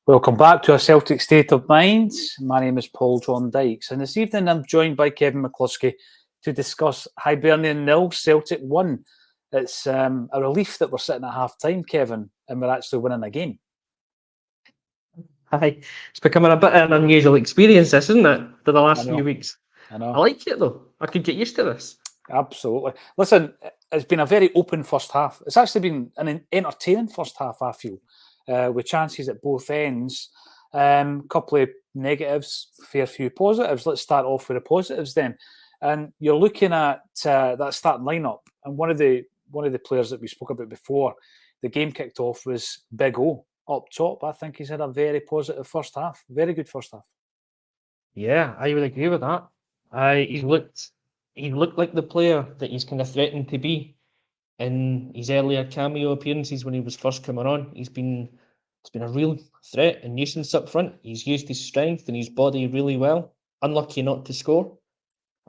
Welcome back to A Celtic State of Mind. My name is Paul John Dykes, and this evening I'm joined by Kevin McCluskey to discuss Hibernian 0, Celtic 1. It's a relief that we're sitting at half-time, Kevin, and we're actually winning a game. Hi. It's becoming a bit of an unusual experience, this, isn't it, for the last few weeks? I know. I like it, though. I could get used to this. Absolutely. Listen, it's been a very open first half. It's actually been an entertaining first half, I feel. With chances at both ends, couple of negatives, fair few positives. Let's start off with the positives then. And you're looking at that starting lineup, and one of the players that we spoke about before the game kicked off was Big O up top. I think he's had a very positive first half, very good first half. Yeah, I would agree with that. He looked like the player that he's kind of threatened to be in his earlier cameo appearances when he was first coming on. It's been a real threat and nuisance up front. He's used his strength and his body really well. Unlucky not to score.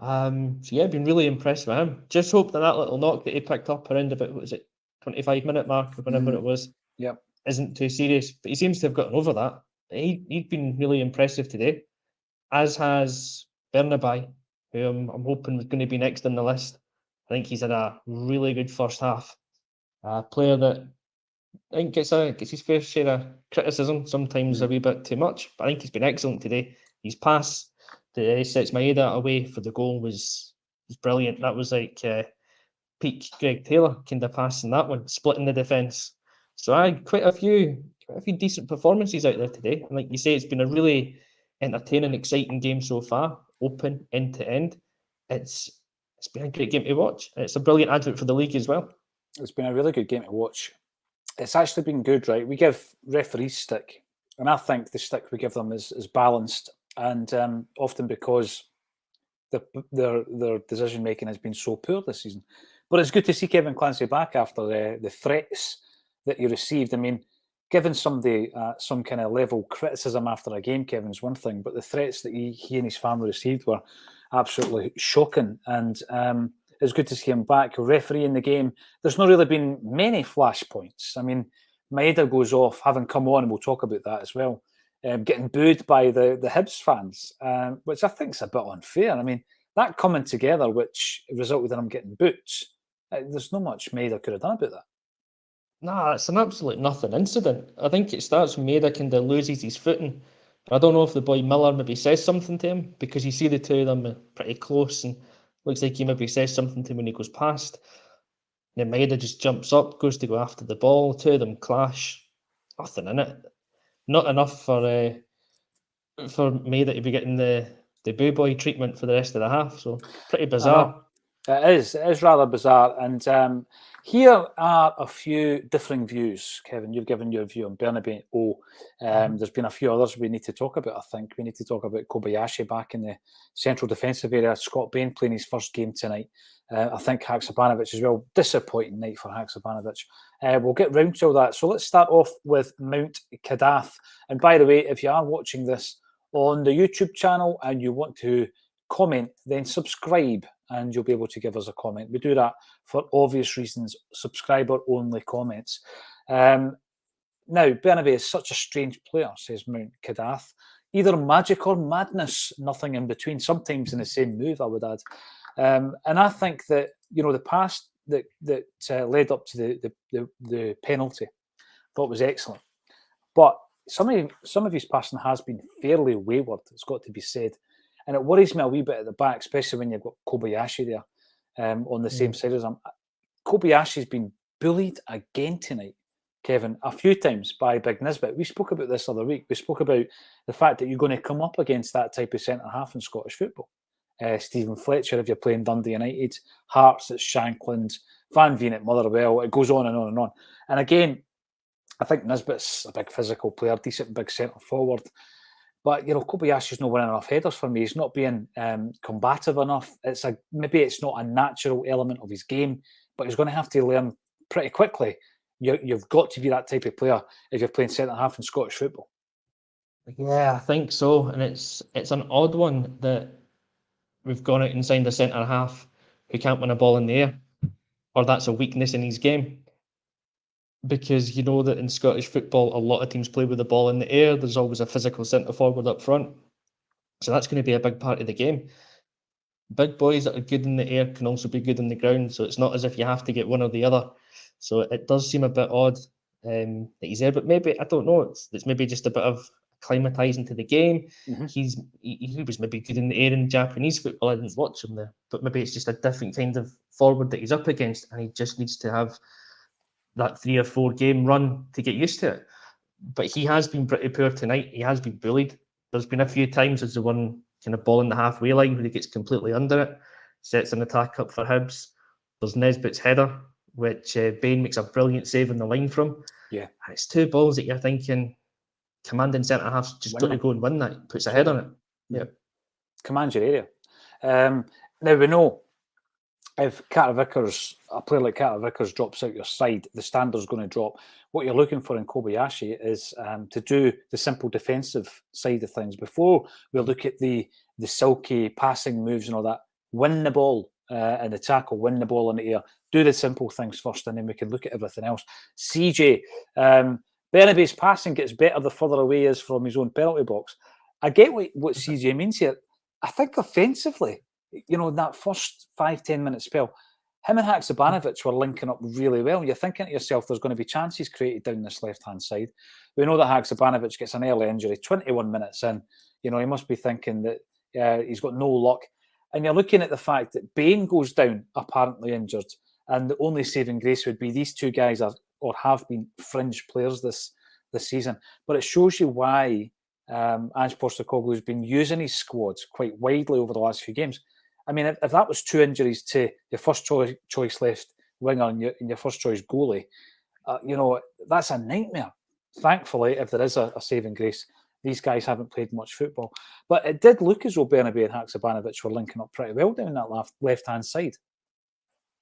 So yeah, been really impressed with him. Just hope that little knock that he picked up around about, what was it, 25-minute mark or whenever it was, isn't too serious. But he seems to have gotten over that. He's been really impressive today, as has Bernaby, who I'm hoping was going to be next on the list. I think he's had a really good first half. A player that I think gets his fair share of criticism, sometimes a wee bit too much, but I think he's been excellent today. His pass that sets Maeda away for the goal was brilliant. That was like peak Greg Taylor kind of passing that one, splitting the defence. So I had quite a few decent performances out there today. And like you say, it's been a really entertaining, exciting game so far, open end to end. It's been a great game to watch. It's a brilliant advert for the league as well. It's been a really good game to watch. It's actually been good, right? We give referees stick, and I think the stick we give them is balanced, and often because their decision making has been so poor this season. But it's good to see Kevin Clancy back after the threats that he received. I mean, giving somebody some kind of level criticism after a game, Kevin's one thing, but the threats that he and his family received were absolutely shocking. And it's good to see him back refereeing the game. There's not really been many flashpoints. I mean, Maeda goes off, having come on, and we'll talk about that as well, getting booed by the Hibs fans, which I think is a bit unfair. I mean, that coming together, which resulted in him getting boots, there's not much Maeda could have done about that. Nah, it's an absolute nothing incident. I think it starts when Maeda kind of loses his footing. I don't know if the boy Miller maybe says something to him, because you see the two of them pretty close, and looks like he maybe says something to him when he goes past. And then Maeda just jumps up, goes to go after the ball. Two of them clash. Nothing in it. Not enough for Maeda to be getting the boo boy treatment for the rest of the half. So pretty bizarre. It is rather bizarre. And here are a few differing views. Kevin, you've given your view on Bernaby. There's been a few others we need to talk about, I think. We need to talk about Kobayashi back in the central defensive area. Scott Bain playing his first game tonight. I think Haksabanovic as well. Disappointing night for Haksabanovic. We'll get round to all that. So let's start off with Mount Kadath. And by the way, if you are watching this on the YouTube channel and you want to comment, then subscribe and you'll be able to give us a comment. We do that for obvious reasons, subscriber-only comments. Now, Bernaby is such a strange player, says Mount Kadath. Either magic or madness, nothing in between, sometimes in the same move, I would add. And I think that, the pass that led up to the penalty, thought was excellent. But some of his passing has been fairly wayward, it's got to be said. And it worries me a wee bit at the back, especially when you've got Kobayashi there on the same side as him. Kobayashi's been bullied again tonight, Kevin, a few times by Big Nisbet. We spoke about this other week. We spoke about the fact that you're going to come up against that type of centre-half in Scottish football. Stephen Fletcher, if you're playing Dundee United, Hearts at Shankland, Van Veen at Motherwell, it goes on and on and on. And again, I think Nisbet's a big physical player, decent big centre-forward. But, Kobayashi's not winning enough headers for me. He's not being combative enough. Maybe it's not a natural element of his game, but he's going to have to learn pretty quickly. You've got to be that type of player if you're playing centre-half in Scottish football. Yeah, I think so. And it's an odd one that we've gone out and signed a centre-half who can't win a ball in the air, or that's a weakness in his game. because you know that in Scottish football, a lot of teams play with the ball in the air. There's always a physical centre forward up front. So that's going to be a big part of the game. Big boys that are good in the air can also be good in the ground. So it's not as if you have to get one or the other. So it does seem a bit odd that he's there, but maybe, I don't know, it's maybe just a bit of acclimatising to the game. He was maybe good in the air in Japanese football. I didn't watch him there, but maybe it's just a different kind of forward that he's up against, and he just needs to have that 3 or 4 game run to get used to it. But he has been pretty poor tonight. He has been bullied. There's been a few times as the one kind of ball in the halfway line where he gets completely under it, sets an attack up for Hibs. There's Nesbitt's header, which Bain makes a brilliant save on the line from. Yeah. And it's 2 balls that you're thinking, commanding centre half's just got to go and win that. Puts a head on it. Yeah. Commands your area. Now we know if Carter Vickers, a player like Carter Vickers drops out your side, the standard's going to drop. What you're looking for in Kobayashi is to do the simple defensive side of things. Before we look at the silky passing moves and all that, win the ball in the tackle, win the ball in the air, do the simple things first, and then we can look at everything else. CJ, Bernabe's passing gets better the further away he is from his own penalty box. I get what CJ means here. I think offensively, you know, in that first 5-10 minute spell, him and Haksabanovic were linking up really well. You're thinking to yourself, there's going to be chances created down this left-hand side. We know that Haksabanovic gets an early injury, 21 minutes in. You know, he must be thinking that he's got no luck. And you're looking at the fact that Bain goes down, apparently injured, and the only saving grace would be these 2 guys are or have been fringe players this season. But it shows you why Ange Postecoglou has been using his squads quite widely over the last few games. I mean, if that was 2 injuries to your first choice left winger and your first choice goalie, you know, that's a nightmare. Thankfully, if there is a saving grace, these guys haven't played much football. But it did look as though Bernabe and Haksabanovic were linking up pretty well down that left-hand side.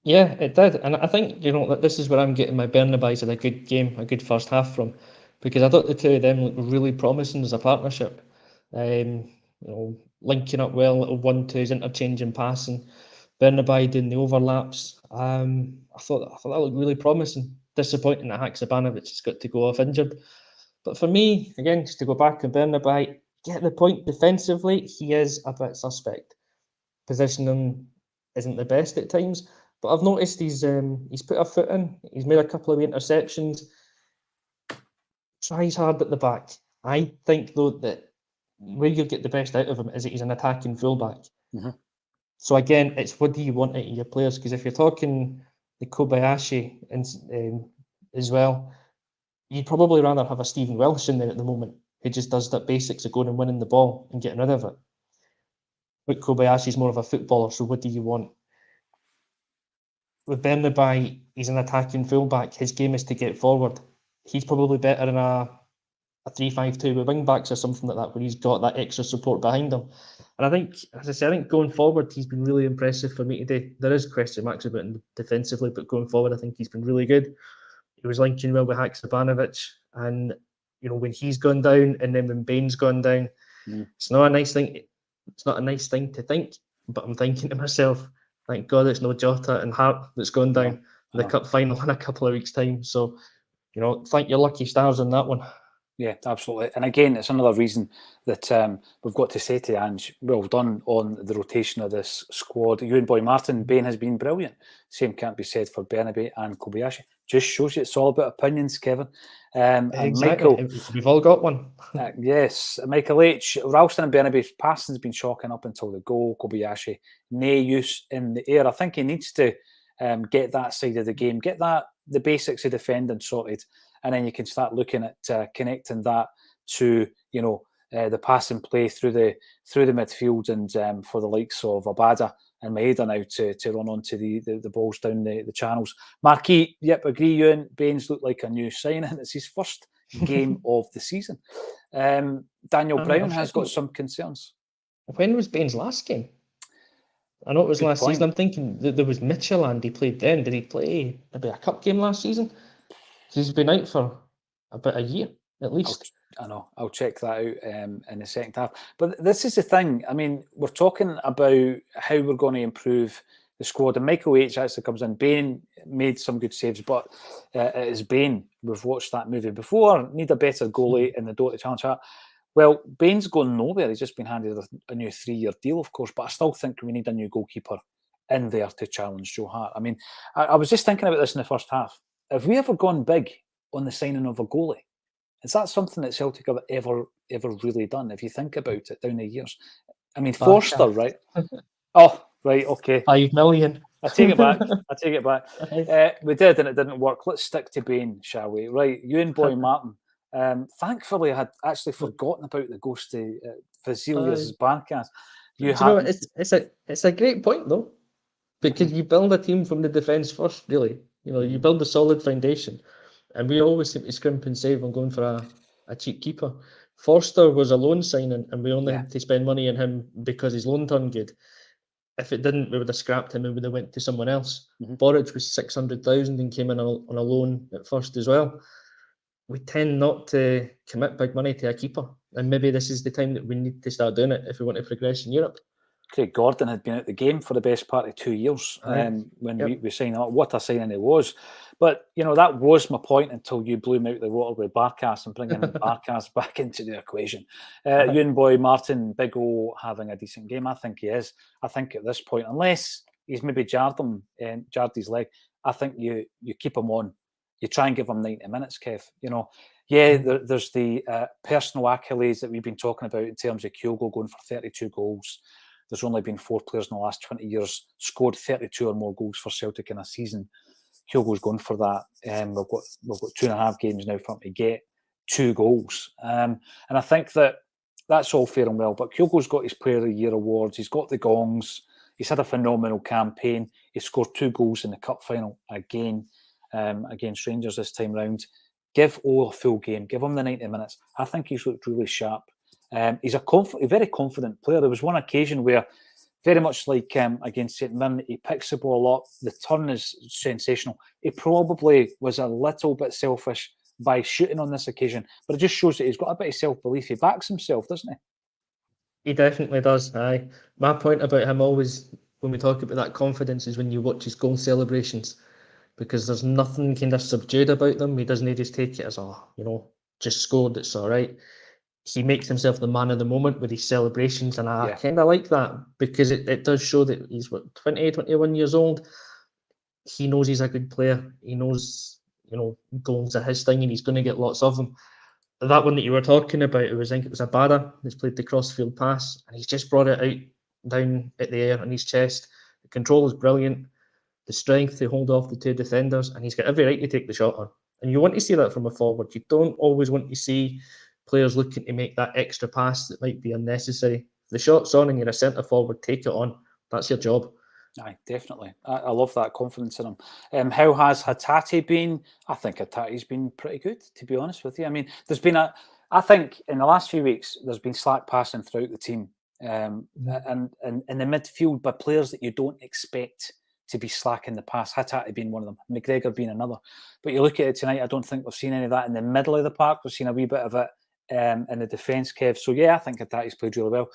Yeah, it did. And I think, you know, this is where I'm getting my Bernabe's at a good game, a good first half from, because I thought the 2 of them looked really promising as a partnership. You know, linking up well, little 1-2s, interchanging passing, Bernabe doing the overlaps. I thought that looked really promising. Disappointing that Haksabanovic has got to go off injured. But for me, again, just to go back on Bernabe, get the point defensively, he is a bit suspect. Positioning isn't the best at times, but I've noticed he's put a foot in. He's made a couple of interceptions. Tries hard at the back. I think, though, that where you'll get the best out of him is that he's an attacking fullback. So again, it's what do you want out of your players? Because if you're talking the Kobayashi as well, you'd probably rather have a Stephen Welsh in there at the moment who just does the basics of going and winning the ball and getting rid of it. But Kobayashi's more of a footballer, so what do you want? With Bernabe, he's an attacking fullback. His game is to get forward. He's probably better in a 3-5-2 with wing backs or something like that, where he's got that extra support behind him. And I think, as I said, I think going forward, he's been really impressive for me today. There is question marks about him defensively, but going forward, I think he's been really good. He was linking well with Haksabanovic, and you know, when he's gone down and then when Bain's gone down, it's not a nice thing. It's not a nice thing to think, but I'm thinking to myself, thank God it's no Jota and Hart that's gone down in the cup final in a couple of weeks' time. So, you know, thank your lucky stars on that one. Yeah, absolutely. And again, it's another reason that we've got to say to Ange, well done on the rotation of this squad. Ewan Boy Martin, Bain has been brilliant. Same can't be said for Bernabe and Kobayashi. Just shows you it's all about opinions, Kevin. Exactly. And Michael, we've all got one. yes, Michael H. Ralston and Bernabe's passing's been shocking up until the goal. Kobayashi, no use in the air. I think he needs to get that side of the game, get the basics of defending sorted, and then you can start looking at connecting that to, you know, the passing play through the midfield, and for the likes of Abada and Maeda now to run onto the balls down the channels. Marquis, yep, agree, Ewan. Baines looked like a new signing. It's his first game of the season. Daniel Brown has got some concerns. When was Baines' last game? I know it was last season. I'm thinking that there was Midtjylland he played then. Did he play maybe a cup game last season? He's been out for about a year at least. I know. I'll check that out in the second half. But this is the thing. I mean, we're talking about how we're going to improve the squad. And Michael H actually comes in. Bain made some good saves, but it is Bain. We've watched that movie before. Need a better goalie in the door to challenge that. Well, Bain's going nowhere. He's just been handed a new 3-year deal, of course, but I still think we need a new goalkeeper in there to challenge Joe Hart. I mean, I was just thinking about this in the first half. Have we ever gone big on the signing of a goalie? Is that something that Celtic have ever really done? If you think about it down the years, I mean, Forster, right? Oh, right, okay. 5 million. I take it back. We did, and it didn't work. Let's stick to Bain, shall we? Right, Ewan Boy Martin. Thankfully, I had actually forgotten about the ghost of Vasilius Barkas. It's a great point though, because you build a team from the defence first. Really, you build a solid foundation, and we always seem to scrimp and save on going for a cheap keeper. Forster was a loan signing, and we only had to spend money on him because his loan turned good. If it didn't, we would have scrapped him and would have went to someone else. Boric was 600,000 and came in on a loan at first as well. We tend not to commit big money to a keeper, and maybe this is the time that we need to start doing it if we want to progress in Europe. Craig Gordon had been out the game for the best part of 2 years when we signed up. What a signing it was. But, that was my point until you blew me out the water with Barkas and bringing Barkas back into the equation. Ewan Boy Martin, Big O, having a decent game. I think he is. I think at this point, unless he's maybe jarred his leg, I think you keep him on. You try and give him 90 minutes, Kev. There's the personal accolades that we've been talking about in terms of Kyogo going for 32 goals. There's only been 4 players in the last 20 years scored 32 or more goals for Celtic in a season. Kyogo's going for that. We've got 2.5 games now for him to get 2 goals. And I think that's all fair and well. But Kyogo's got his Player of the Year awards. He's got the gongs. He's had a phenomenal campaign. He scored 2 goals in the cup final again against Rangers this time round. Give O a full game. Give him the 90 minutes. I think he's looked really sharp. He's a very confident player. There was one occasion where, very much like against St Mirren, he picks the ball up. The turn is sensational. He probably was a little bit selfish by shooting on this occasion, but it just shows that he's got a bit of self-belief. He backs himself, doesn't he? He definitely does. Aye. My point about him always, when we talk about that confidence, is when you watch his goal celebrations, because there's nothing kind of subdued about them. He doesn't just take it as just scored, it's all right. He makes himself the man of the moment with his celebrations, and I kind of like that, because it does show that he's 20, 21 years old. He knows he's a good player. He knows, goals are his thing, and he's going to get lots of them. That one that you were talking about, I think it was Abada who's played the crossfield pass, and he's just brought it out down at the air on his chest. The control is brilliant. The strength to hold off the 2 defenders, and he's got every right to take the shot on. And you want to see that from a forward. You don't always want to see players looking to make that extra pass that might be unnecessary. If the shot's on and you're a centre forward, take it on. That's your job. Aye, definitely. I love that confidence in him. How has Hatate been? I think Hatate's been pretty good, to be honest with you. I mean, I think in the last few weeks, there's been slack passing throughout the team. And in the midfield by players that you don't expect to be slack in the pass. Hatate being one of them, McGregor being another. But you look at it tonight, I don't think we've seen any of that in the middle of the park. We've seen a wee bit of it in the defence, Kev. So, I think Hatate's played really well.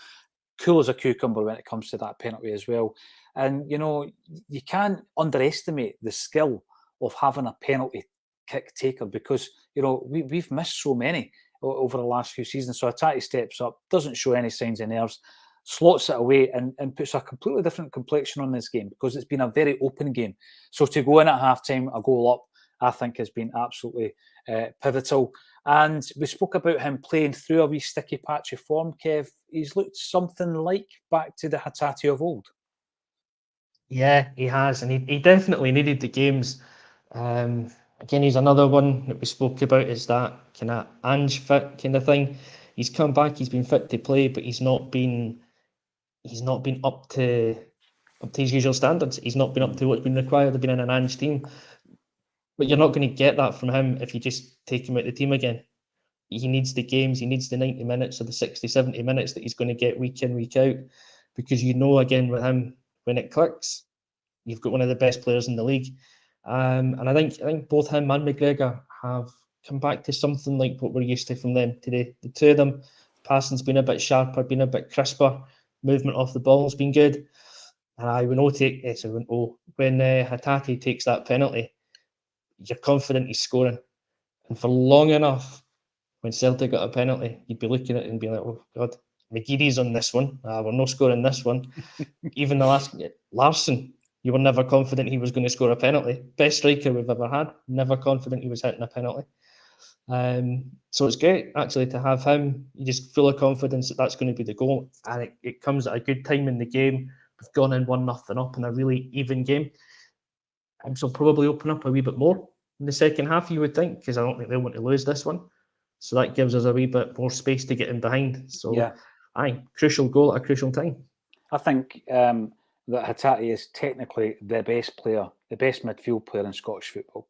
Cool as a cucumber when it comes to that penalty as well. And, you can't underestimate the skill of having a penalty kick taker, because, we've missed so many over the last few seasons. So Hatate steps up, doesn't show any signs of nerves, slots it away and puts a completely different complexion on this game, because it's been a very open game. So to go in at half-time, a goal up, I think has been absolutely pivotal. And we spoke about him playing through a wee sticky patch of form, Kev. He's looked something like back to the Hatate of old. Yeah, he has. And he definitely needed the games. Again, he's another one that we spoke about, is that kind of Ange fit kind of thing. He's come back, he's been fit to play, but he's not been up to his usual standards. He's not been up to what's been required of being in an Ange team. But you're not going to get that from him if you just take him out of the team again. He needs the games, he needs the 90 minutes or the 60, 70 minutes that he's going to get week in, week out. Because again, with him, when it clicks, you've got one of the best players in the league. And I think both him and McGregor have come back to something like what we're used to from them today. The two of them, passing's been a bit sharper, been a bit crisper, movement off the ball has been good. And I will not take yes, I went oh when Hatate takes that penalty, you're confident he's scoring. And for long enough, when Celtic got a penalty, you'd be looking at it and be like, oh God, McGeady's on this one. We're not scoring this one. Even the last Larsson, you were never confident he was going to score a penalty. Best striker we've ever had. Never confident he was hitting a penalty. So it's great actually to have him. You're just full of confidence that that's going to be the goal, and it comes at a good time in the game. We've gone in 1-0 up in a really even game. So probably open up a wee bit more in the second half, you would think, because I don't think they'll want to lose this one. So that gives us a wee bit more space to get in behind. So, Yeah. Crucial goal at a crucial time. I think that Hatate is technically the best player, the best midfield player in Scottish football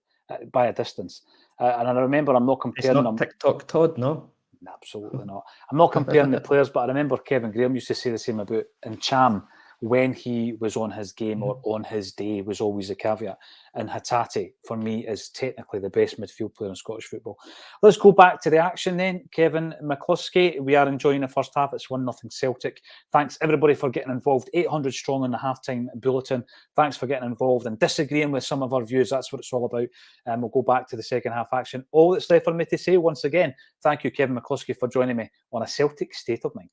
by a distance. And I remember I'm not comparing It's not them. TikTok Todd, no? Absolutely not. I'm not comparing the players, but I remember Kevin Graham used to say the same about Cham when he was on his game or on his day was always a caveat. And Hatate, for me, is technically the best midfield player in Scottish football. Let's go back to the action then. Kevin McCluskey, we are enjoying the first half. It's 1-0 Celtic. Thanks, everybody, for getting involved. 800 strong in the halftime bulletin. Thanks for getting involved and disagreeing with some of our views. That's what it's all about. We'll go back to the second half action. All that's left for me to say, once again, thank you, Kevin McCluskey, for joining me on A Celtic State of Mind.